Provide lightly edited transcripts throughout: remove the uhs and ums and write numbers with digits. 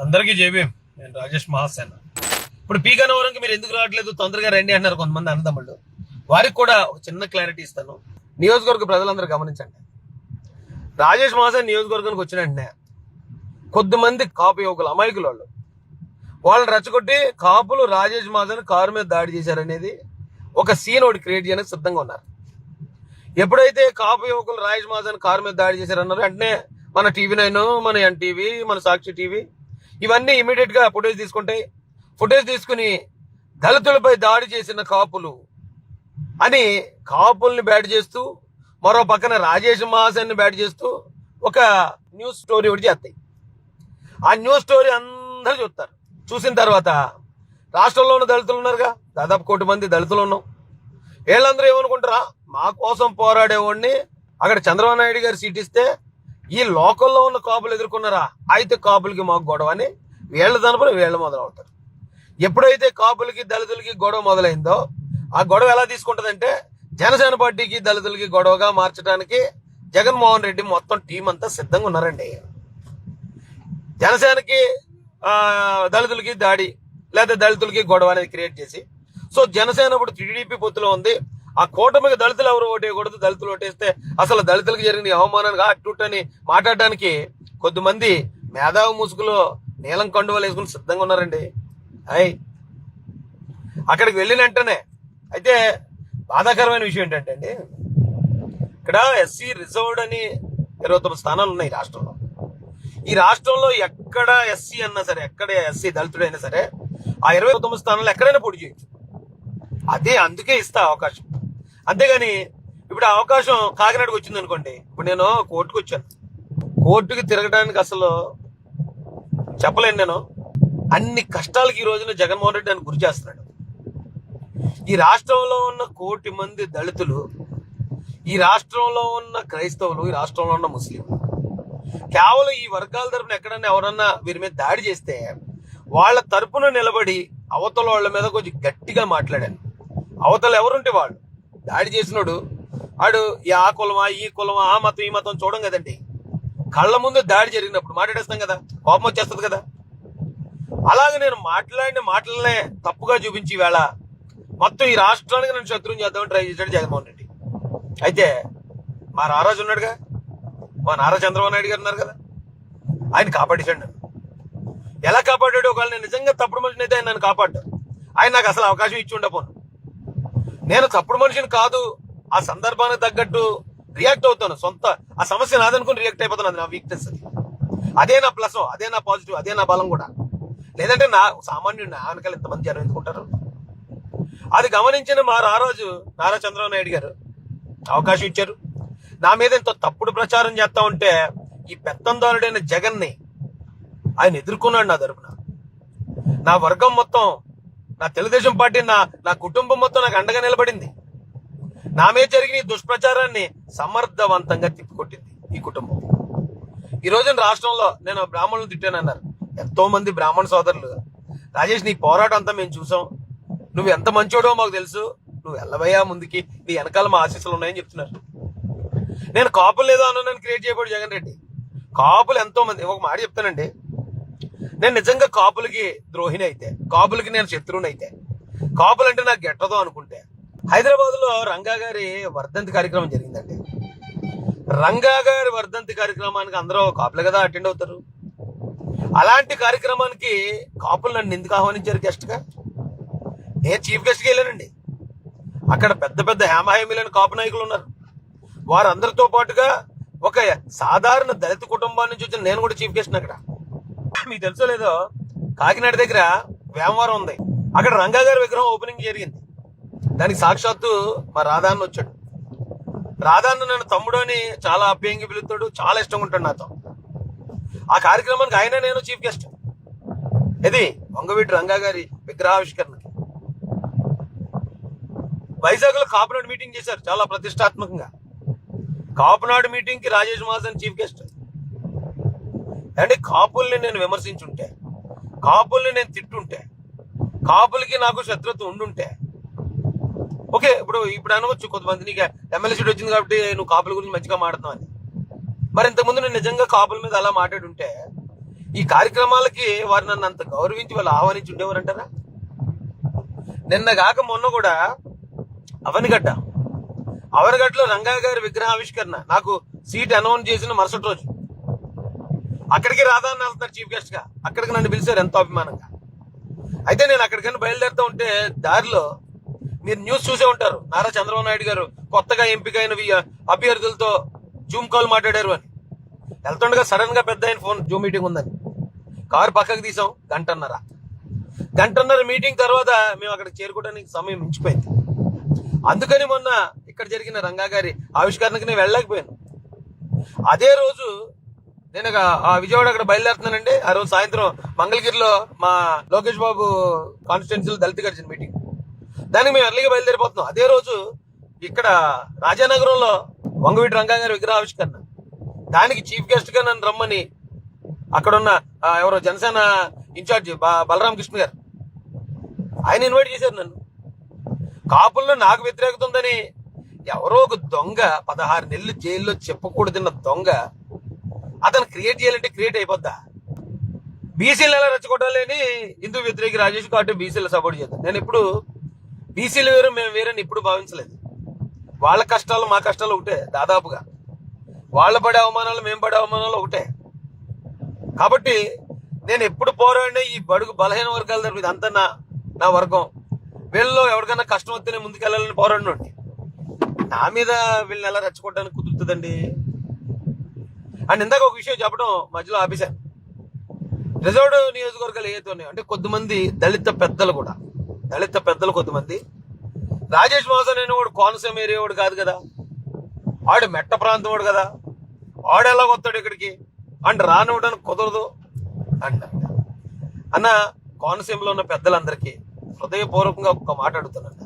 అందరికీ జేబీఎం. నేను రాజేష్ మహాసేన. ఇప్పుడు పీ గన్నవరంకి మీరు ఎందుకు రావట్లేదు, తొందరగా రండి అంటున్నారు కొంతమంది అన్నదమ్ముళ్ళు. వారికి కూడా ఒక చిన్న క్లారిటీ ఇస్తాను. నియోజకవర్గ ప్రజలందరూ గమనించండి. రాజేష్ మహాసేన నియోజకవర్గానికి వచ్చిన వెంటనే కొద్దిమంది కాపు యువకులు, అమాయకులు వాళ్ళని రెచ్చగొట్టి కాపులు రాజేష్ మహాసేన కారు మీద దాడి చేశారనేది ఒక సీన్ ఒకటి క్రియేట్ చేయడానికి సిద్ధంగా ఉన్నారు. ఎప్పుడైతే కాపు యువకులు రాజేష్ మహాసేన కారు మీద దాడి చేశారన్నారో వెంటనే మన టీవీ9, మన ఎన్టీవీ, మన సాక్షి టీవీ ఇవన్నీ ఇమీడియట్ గా ఫుటేజ్ తీసుకుంటాయి. ఫుటేజ్ తీసుకుని దళితులపై దాడి చేసిన కాపులు అని కాపుల్ని బ్యాట్ చేస్తూ, మరో పక్కన రాజేష్ మహాసేన్ని బ్యాట్ చేస్తూ ఒక న్యూస్ స్టోరీ ఒకటి చేస్తాయి. ఆ న్యూస్ స్టోరీ అందరూ చూస్తారు. చూసిన తర్వాత రాష్ట్రంలో ఉన్న దళితులు ఉన్నారుగా, దాదాపు 1 కోటి మంది దళితులు ఉన్నాం. వీళ్ళందరూ ఏమనుకుంటారా, మా కోసం పోరాడేవాడిని అక్కడ చంద్రబాబు నాయుడు గారు సీట్ ఇస్తే ఈ లోకల్లో ఉన్న కాపులు ఎదుర్కొన్నారా, అయితే కాపులకి మాకు గొడవ అని వీళ్ళ తరపున వీళ్ళు మొదలవుతారు. ఎప్పుడైతే కాపులకి దళితులకి గొడవ మొదలైందో ఆ గొడవ ఎలా తీసుకుంటుందంటే జనసేన పార్టీకి దళితులకి గొడవగా మార్చడానికి జగన్మోహన్ రెడ్డి మొత్తం టీం అంతా సిద్ధంగా ఉన్నారండి. జనసేనకి దళితులకి దాడి లేదా దళితులకి గొడవ అనేది క్రియేట్ చేసి, సో జనసేన ఇప్పుడు టీడీపీ పొత్తులో ఉంది. ఆ కూటమికి దళితులు ఎవరు ఓటేయకూడదు, దళితులు ఓటేస్తే అసలు దళితులకు జరిగిన అవమానానికి అట్టుని మాట్లాడడానికి కొద్దిమంది మేధావి ముసుగులో నీలం కండువలు వేసుకుని సిద్ధంగా ఉన్నారండి. అక్కడికి వెళ్ళిన వెంటనే అయితే బాధాకరమైన విషయం ఏంటంటే అండి, ఇక్కడ ఎస్సీ రిజర్వ్డ్ అని 29 స్థానాలు ఉన్నాయి రాష్ట్రంలో. ఈ రాష్ట్రంలో ఎక్కడ ఎస్సీ అన్నా సరే, ఎక్కడ ఎస్సీ దళితుడైనా సరే ఆ 29 స్థానాలు ఎక్కడైనా పోటీ చేయొచ్చు. అందుకే ఇస్తా అవకాశం. అంతేగాని ఇప్పుడు అవకాశం కాకినాడకు వచ్చింది అనుకోండి, ఇప్పుడు నేను కోర్టుకు వచ్చాను, కోర్టుకి తిరగడానికి అసలు చెప్పలేను. నేను అన్ని కష్టాలకి ఈ రోజున జగన్మోహన్ రెడ్డి అని గురి చేస్తున్నాడు. ఈ రాష్ట్రంలో ఉన్న 1 కోటి మంది దళితులు, ఈ రాష్ట్రంలో ఉన్న క్రైస్తవులు, ఈ రాష్ట్రంలో ఉన్న ముస్లింలు, కేవలం ఈ వర్గాల తరపున ఎక్కడన్నా ఎవరన్నా వీరి మీద దాడి చేస్తే వాళ్ళ తరపున నిలబడి అవతల వాళ్ళ మీద కొంచెం గట్టిగా మాట్లాడాను. అవతల ఎవరుంటే వాళ్ళు దాడి చేసినోడు ఆడు ఆ కులమా, ఈ కులమా, ఆ మతం, ఈ మతం చూడం కదండి. కళ్ళ ముందు దాడి జరిగినప్పుడు మాట్లాడేస్తాం కదా, కోపం వచ్చేస్తుంది కదా. అలాగే నేను మాట్లాడిన మాటలనే తప్పుగా చూపించి వేళ మొత్తం ఈ రాష్ట్రానికి నేను శత్రువుని చేద్దామని ట్రై చేశాడు జగన్మోహన్ రెడ్డి. అయితే మా రారాజు ఉన్నాడుగా, మా నారా చంద్రబాబు నాయుడు గారు ఉన్నారు కదా, ఆయన కాపాడేశాడు నన్ను. ఎలా కాపాడాడు? ఒకవేళ నేను నిజంగా తప్పుడు మనిషిని అయితే ఆయన నన్ను కాపాడ్డాడు. ఆయన నాకు అసలు అవకాశం ఇచ్చి ఉండపోను. నేను తప్పుడు మనిషిని కాదు, ఆ సందర్భానికి తగ్గట్టు రియాక్ట్ అవుతాను. ఆ సమస్య నాదనుకుని రియాక్ట్ అయిపోతాను. అది నా వీక్నెస్. అదే నా ప్లస్, అదే నా పాజిటివ్, అదే నా బలం కూడా. లేదంటే నా సామాన్యుడు నా వెనకాల ఎంతమంది జనం ఎందుకుంటారు? అది గమనించిన మా రారాజు నారా చంద్రబాబు నాయుడు గారు అవకాశం ఇచ్చారు. నా మీద ఎంతో తప్పుడు ప్రచారం చేస్తా ఉంటే ఈ పెత్తందారుడైన జగన్ని ఆయన ఎదుర్కొన్నాడు. నా తరపున నా వర్గం మొత్తం, నా తెలుగుదేశం పార్టీ, నా కుటుంబం మొత్తం నాకు అండగా నిలబడింది. నా మీద జరిగిన ఈ దుష్ప్రచారాన్ని సమర్థవంతంగా తిప్పికొట్టింది ఈ కుటుంబం. ఈ రోజున రాష్ట్రంలో నేను బ్రాహ్మణులు తిట్టానన్నారు ఎంతో మంది బ్రాహ్మణ సోదరులు. రాజేష్, నీ పోరాటం అంతా మేము చూసాం, నువ్వు ఎంత మంచోడో మాకు తెలుసు, నువ్వు వెళ్ళవయ్యా ముందుకి, నీ వెనకాల మా ఆశీస్సులు ఉన్నాయని చెప్తున్నారు. నేను కాపులు లేదో అన్నాను క్రియేట్ చేయబడి జగన్ రెడ్డి. కాపులు ఎంతో మంది, ఒక మాట చెప్తానండి, నేను నిజంగా కాపులకి ద్రోహిని అయితే, కాపులకి నేను శత్రువుని అయితే, కాపులంటే నాకు గెట్టదో అనుకుంటే, హైదరాబాద్ లో రంగా గారి వర్ధంతి కార్యక్రమం జరిగిందండి. రంగా గారి వర్ధంతి కార్యక్రమానికి అందరూ కాపులే కదా అటెండ్ అవుతారు. అలాంటి కార్యక్రమానికి కాపులు నన్ను ఎందుకు ఆహ్వానించారు గెస్ట్ గా? నేను చీఫ్ గెస్ట్ గా వెళ్ళానండి. అక్కడ పెద్ద పెద్ద హేమహేమిలైన కాపు నాయకులు ఉన్నారు. వారందరితో పాటుగా ఒక సాధారణ దళిత కుటుంబాల నుంచి వచ్చిన నేను కూడా చీఫ్ గెస్ట్. అక్కడ మీకు తెలుసో లేదో, కాకినాడ దగ్గర వేమవరం ఉంది, అక్కడ రంగా గారి విగ్రహం ఓపెనింగ్ జరిగింది. దానికి సాక్షాత్తు మా రాధాన్న వచ్చాడు. రాధాన్న నన్ను తమ్ముడు అని చాలా ఆప్యాయంగా పిలుస్తాడు, చాలా ఇష్టంగా ఉంటాడు నాతో. ఆ కార్యక్రమానికి ఆయన నేను చీఫ్ గెస్ట్. ఇది వంగవీటి రంగా గారి విగ్రహావిష్కరణకి వైజాగ్ లో కాపునాడు మీటింగ్ చేశారు చాలా ప్రతిష్టాత్మకంగా. కాపునాడు మీటింగ్ కి రాజేష్ మహాసేన్ చీఫ్ గెస్ట్. అంటే కాపుల్ని నేను విమర్శించుంటే, కాపుల్ని నేను తిట్టుంటే, కాపులకి నాకు శత్రుత్వం ఉండుంటే ఓకే. ఇప్పుడు అనవచ్చు కొంతమంది, నీకు ఎమ్మెల్యే సీట్ వచ్చింది కాబట్టి నువ్వు కాపుల గురించి మంచిగా మాట్లాడుతున్నావు అని. మరి ఇంతకుముందు నేను నిజంగా కాపుల మీద అలా మాట్లాడుంటే ఈ కార్యక్రమాలకి వారు నన్ను అంత గౌరవించి వాళ్ళు ఆహ్వానించి ఉండేవారంటారా? నిన్న కాక మొన్న కూడా అవనగడ్డలో రంగా గారి విగ్రహావిష్కరణ నాకు సీట్ అనౌన్స్ చేసిన మరుసటి రోజు అక్కడికి రాధాని వెళ్తున్నారు చీఫ్ గెస్ట్ గా. అక్కడికి నన్ను పిలిచారు ఎంతో అభిమానంగా. అయితే నేను అక్కడికైనా బయలుదేరుతూ ఉంటే దారిలో మీరు న్యూస్ చూసే ఉంటారు, నారా చంద్రబాబు నాయుడు గారు కొత్తగా ఎంపికైన అభ్యర్థులతో జూమ్ కాల్ మాట్లాడారు అని. వెళ్తుండగా సడన్ గా పెద్ద ఆయన ఫోన్, జూమ్ మీటింగ్ ఉందని కారు పక్కకు తీసాం. గంటన్నర మీటింగ్ తర్వాత మేము అక్కడికి చేరుకోవడానికి సమయం మించిపోయింది. అందుకని మొన్న ఇక్కడ జరిగిన రంగా గారి ఆవిష్కరణకి నేను వెళ్ళలేకపోయాను. అదే రోజు నేను విజయవాడ అక్కడ బయలుదేరుతున్నానండి. ఆ రోజు సాయంత్రం మంగళగిరిలో మా లోకేష్ బాబు కాన్స్టిట్యున్సీలో దళిత గర్జన మీటింగ్, దానికి మేము ఎర్లీగా బయలుదేరిపోతున్నాం. అదే రోజు ఇక్కడ రాజానగరంలో వంగవీటి రంగా గారి విగ్రహావిష్కరణ, దానికి చీఫ్ గెస్ట్ గా నన్ను రమ్మని అక్కడున్న ఎవరో జనసేన ఇన్ఛార్జి బలరామకృష్ణ గారు ఆయన ఇన్వైట్ చేశారు నన్ను. కాపుల్లో నాకు వ్యతిరేకత ఉందని ఎవరో ఒక దొంగ 16 నెలలు జైల్లో చెప్పకూడదన్న దొంగ అతను క్రియేట్ చేయాలంటే క్రియేట్ అయిపోద్దా? బీసీలు ఎలా రెచ్చగొట్టాలి అని హిందూ వ్యతిరేక రాజేష్ కాబట్టి బీసీలు సపోర్ట్ చేద్దాం. నేను ఇప్పుడు బీసీలు వేరు మేము వేరని ఇప్పుడు భావించలేదు. వాళ్ళ కష్టాలు మా కష్టాలు ఒకటే దాదాపుగా. వాళ్ళ పడే అవమానాలు మేము పడే అవమానాలు ఒకటే. కాబట్టి నేను ఎప్పుడు పోరాడినా ఈ బడుగు బలహీన వర్గాల తరపు ఇదంతా నా వర్గం, వీళ్ళలో ఎవరికైనా కష్టం వస్తేనే ముందుకెళ్ళాలని పోరాడినండి. నా మీద వీళ్ళని ఎలా రెచ్చగొట్టడానికి కుదురుతుందండి? అండ్ ఇందాక ఒక విషయం చెప్పడం మధ్యలో ఆపేశాను. రిజర్వ్డ్ నియోజకవర్గాలు ఏదైతే ఉన్నాయో అంటే కొద్దిమంది దళిత పెద్దలు కొద్దిమంది, రాజేష్ మోహన్ అనేవాడు కోనసీమ ఏరియా వాడు కాదు కదా, ఆడు మెట్ట ప్రాంతం వాడు కదా, ఆడు ఎలా వస్తాడు ఇక్కడికి అండ్ రానివ్వడానికి కుదరదు అంట. అన్న, కోనసీమలో ఉన్న పెద్దలందరికీ హృదయపూర్వకంగా ఒక మాట అడుగుతానంట.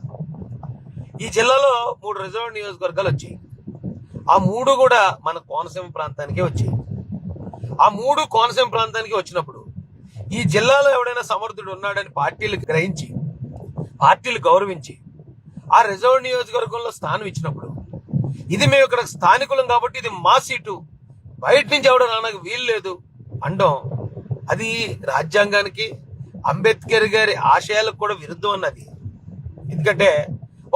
ఈ జిల్లాలో 3 రిజర్వ్డ్ నియోజకవర్గాలు వచ్చాయి. ఆ 3 కూడా మన కోనసీమ ప్రాంతానికే వచ్చాయి. ఆ 3 కోనసీమ ప్రాంతానికి వచ్చినప్పుడు ఈ జిల్లాలో ఎవడైనా సమర్థుడు ఉన్నాడని పార్టీలు గ్రహించి, పార్టీలు గౌరవించి ఆ రిజర్వ్ నియోజకవర్గంలో స్థానం ఇచ్చినప్పుడు, ఇది మేము ఇక్కడ స్థానికులం కాబట్టి ఇది మా సీటు, బయట నుంచి ఎవడో రానకు వీలు లేదు అండం, అది రాజ్యాంగానికి అంబేద్కర్ గారి ఆశయాలకు కూడా విరుద్ధం అన్నది. ఎందుకంటే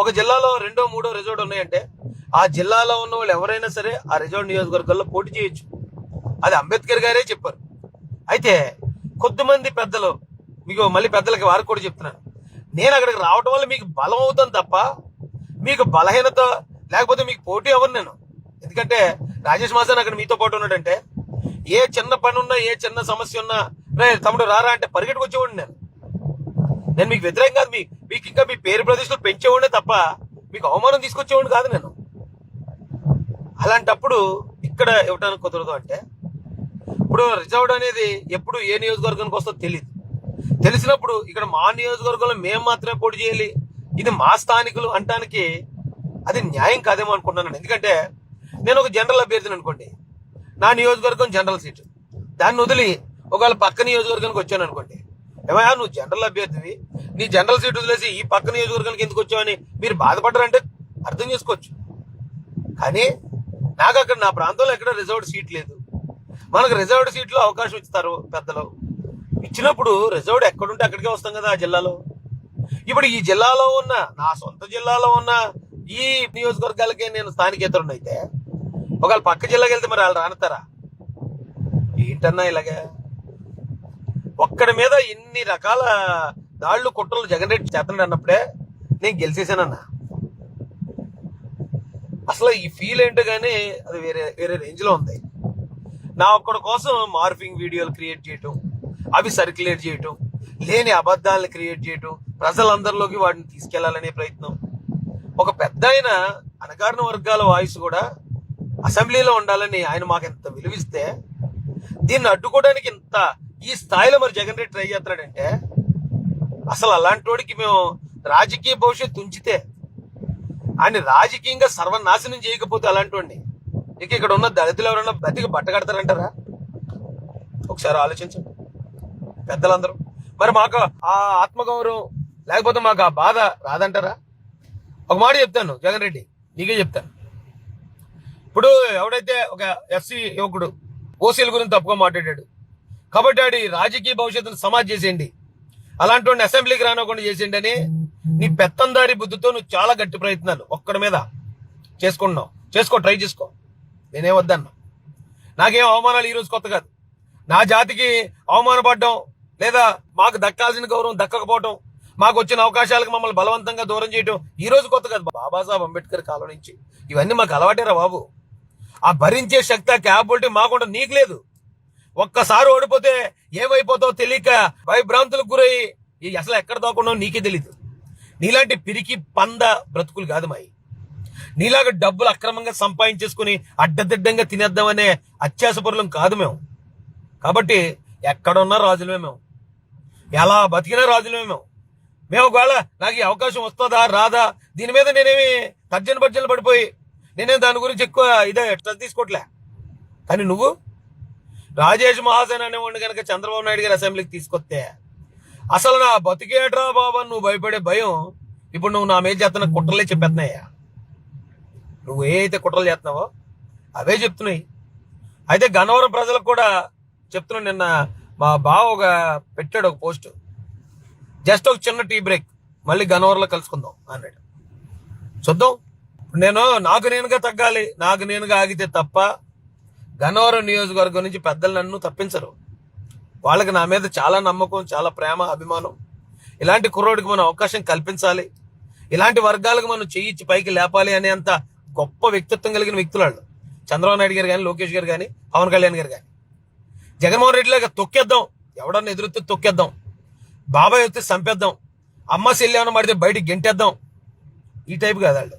ఒక జిల్లాలో 2, 3 రిజర్వ్డ్ ఉన్నాయంటే ఆ జిల్లాలో ఉన్న వాళ్ళు ఎవరైనా సరే ఆ రిజర్వ్ నియోజకవర్గాల్లో పోటీ చేయొచ్చు. అది అంబేద్కర్ గారే చెప్పారు. అయితే కొద్దిమంది పెద్దలు, మీకు మళ్ళీ పెద్దలకి వారికి కూడా చెప్తున్నాను, నేను అక్కడికి రావడం వల్ల మీకు బలం అవుతాను తప్ప మీకు బలహీనత లేకపోతే మీకు పోటీ అవ్వను నేను. ఎందుకంటే రాజేష్ మాసాన్ అక్కడ మీతో పాటు ఉన్నాడంటే ఏ చిన్న పని ఉన్నా ఏ చిన్న సమస్య ఉన్నా రే తమ్ముడు రారా అంటే పరిగెట్టుకు వచ్చేవాడిని నేను మీకు వ్యతిరేకం కాదు, మీకు ఇంకా మీ పేరు ప్రదేశాలు పెంచేవాడినే తప్ప మీకు అవమానం తీసుకొచ్చేవాడిని కాదు నేను. అలాంటప్పుడు ఇక్కడ ఇవ్వడానికి కుదరదు అంటే, ఇప్పుడు రిజర్వ్డ్ అనేది ఎప్పుడు ఏ నియోజకవర్గానికి వస్తుందో తెలియదు. తెలిసినప్పుడు ఇక్కడ మా నియోజకవర్గంలో మేము మాత్రమే పోటీ చేయాలి, ఇది మా స్థానికులు అంటానికి అది న్యాయం కాదేమో అనుకుంటున్నాను. ఎందుకంటే నేను ఒక జనరల్ అభ్యర్థిని అనుకోండి, నా నియోజకవర్గం జనరల్ సీటు, దాన్ని వదిలి ఒకవేళ పక్క నియోజకవర్గానికి వచ్చాను అనుకోండి, ఏమయ్యా నువ్వు జనరల్ అభ్యర్థివి, నీ జనరల్ సీట్ వదిలేసి ఈ పక్క నియోజకవర్గానికి ఎందుకు వచ్చావని మీరు బాధపడ్డారంటే అర్థం చేసుకోవచ్చు. కానీ నాకు అక్కడ నా ప్రాంతంలో ఎక్కడ రిజర్వ్డ్ సీట్ లేదు. మనకు రిజర్వ్డ్ సీట్లో అవకాశం ఇస్తారు పెద్దలు, ఇచ్చినప్పుడు రిజర్వ్డ్ ఎక్కడుంటే అక్కడికే వస్తాం కదా ఆ జిల్లాలో. ఇప్పుడు ఈ జిల్లాలో ఉన్న నా సొంత జిల్లాలో ఉన్న ఈ నియోజకవర్గాలకే నేను స్థానికేతరుడు అయితే ఒకవేళ పక్క జిల్లాకి వెళ్తే మరి వాళ్ళు రానుతారా? ఏంటన్నా ఇలాగే ఒక్కడి మీద ఇన్ని రకాల దాళ్లు కుట్రలు జగన్ రెడ్డి చేస్తున్నాడు అన్నప్పుడే నేను గెలిచేసానన్నా. అసలు ఈ ఫీల్ ఏంటో కానీ అది వేరే రేంజ్ లో ఉంది. నా ఒక్కడి కోసం మార్ఫింగ్ వీడియోలు క్రియేట్ చేయటం, అవి సర్క్యులేట్ చేయటం, లేని అబద్ధాలను క్రియేట్ చేయటం, ప్రజలందరిలోకి వాటిని తీసుకెళ్లాలనే ప్రయత్నం. ఒక పెద్ద ఆయన అణగారిన వర్గాల వాయిస్ కూడా అసెంబ్లీలో ఉండాలని ఆయన మాకు ఎంత విలువిస్తే దీన్ని అడ్డుకోవడానికి ఇంత ఈ స్థాయిలో మరి జగన్ రెడ్డి ట్రై చేస్తున్నాడంటే, అసలు అలాంటి వాడికి మేము రాజకీయ భవిష్యత్తు ఉంచితే ఆయన రాజకీయంగా సర్వనాశనం చేయకపోతే అలాంటి వాడిని ఇక ఇక్కడ ఉన్న దళితులు ఎవరన్నా బతికి బట్ట కడతారంటారా? ఒకసారి ఆలోచించండి పెద్దలందరూ. మరి మాకు ఆ ఆత్మగౌరవం లేకపోతే మాకు ఆ బాధ రాదంటారా? ఒక మాట చెప్తాను జగన్ రెడ్డి, నీకే చెప్తాను. ఇప్పుడు ఎవడైతే ఒక ఎస్సీ యువకుడు ఓసీల గురించి తప్పుగా మాట్లాడాడు, కాబట్టి ఆడి రాజకీయ భవిష్యత్తును సమాజ్ చేసేయండి, అలాంటి వాడిని అసెంబ్లీకి రానివ్వకుండా చేసేయండి అని నీ పెత్తందారి బుద్ధితో నువ్వు చాలా గట్టి ప్రయత్నాలు ఒక్కడి మీద చేసుకుంటున్నావు. ట్రై చేసుకో, నేనే వద్దన్నా. నాకేం అవమానాలు ఈ రోజు కొత్త కాదు. నా జాతికి అవమానపడడం లేదా మాకు దక్కాల్సిన గౌరవం దక్కకపోవడం, మాకు వచ్చిన అవకాశాలకు మమ్మల్ని బలవంతంగా దూరం చేయడం ఈ రోజు కొత్త కాదు. బాబాసాహెబ్ అంబేద్కర్ కాలం నుంచి ఇవన్నీ మాకు అలవాటేరా బాబు. ఆ భరించే శక్తి, ఆ క్యాపబిలిటీ మాకుండా నీకు లేదు. ఒక్కసారి ఓడిపోతే ఏమైపోతావు తెలియక భయభ్రాంతులకు గురయ్యి అసలు ఎక్కడ దాక్కున్నావు నీకే తెలీదు. నీలాంటి పిరికి పంద బ్రతుకులు కాదు మాయి. నీలాగా డబ్బులు అక్రమంగా సంపాదించేసుకుని అడ్డదిడ్డంగా తినేద్దామనే అత్యాసపరులం కాదు మేము. కాబట్టి ఎక్కడున్నా రాజులమే మేము, ఎలా బతికినా రాజులమే మేము. ఒకవేళ నాకు ఈ అవకాశం వస్తుందా రాదా దీని మీద నేనేమి తర్జన పడిపోయి నేనేం దాని గురించి ఎక్కువ ఇదే స్ట్రెస్ తీసుకోవట్లే. కానీ నువ్వు రాజేష్ మహాసేన్ అనేవాడిని కనుక చంద్రబాబు నాయుడు గారి అసెంబ్లీకి తీసుకొస్తే అసలు నా బతికేట్రా బాబా నువ్వు భయపడే భయం ఇప్పుడు నువ్వు నా మీద చేస్తున్న కుట్రలే చెప్పేస్తున్నాయా. నువ్వు ఏ అయితే కుట్రలు చేస్తున్నావో అవే చెప్తున్నాయి. అయితే గన్నవరం ప్రజలకు కూడా చెప్తున్నాను, నిన్న మా బావ పెట్టాడు ఒక పోస్ట్, జస్ట్ ఒక చిన్న టీ బ్రేక్, మళ్ళీ గన్నవరంలో కలుసుకుందాం అన్నాడు. చూద్దాం. నాకు నేనుగా తగ్గాలి, నాకు నేనుగా ఆగితే తప్ప గన్నవరం నియోజకవర్గం నుంచి పెద్దలు నన్ను తప్పించరు. వాళ్ళకి నా మీద చాలా నమ్మకం, చాలా ప్రేమ, అభిమానం. ఇలాంటి కుర్రోడికి మనం అవకాశం కల్పించాలి, ఇలాంటి వర్గాలకు మనం చెయ్యిచ్చి పైకి లేపాలి అనేంత గొప్ప వ్యక్తిత్వం కలిగిన వ్యక్తులు వాళ్ళు. చంద్రబాబు నాయుడు గారు కానీ, లోకేష్ గారు కానీ, పవన్ కళ్యాణ్ గారు కానీ. జగన్మోహన్ రెడ్డి లాగా తొక్కేద్దాం, ఎవడన్నా ఎదురుతే తొక్కేద్దాం, బాబాయ్ వస్తే చంపేద్దాం, అమ్మ శల్యాన్ని పడితే బయటికి గెంటేద్దాం, ఈ టైప్ కాదు వాళ్ళు.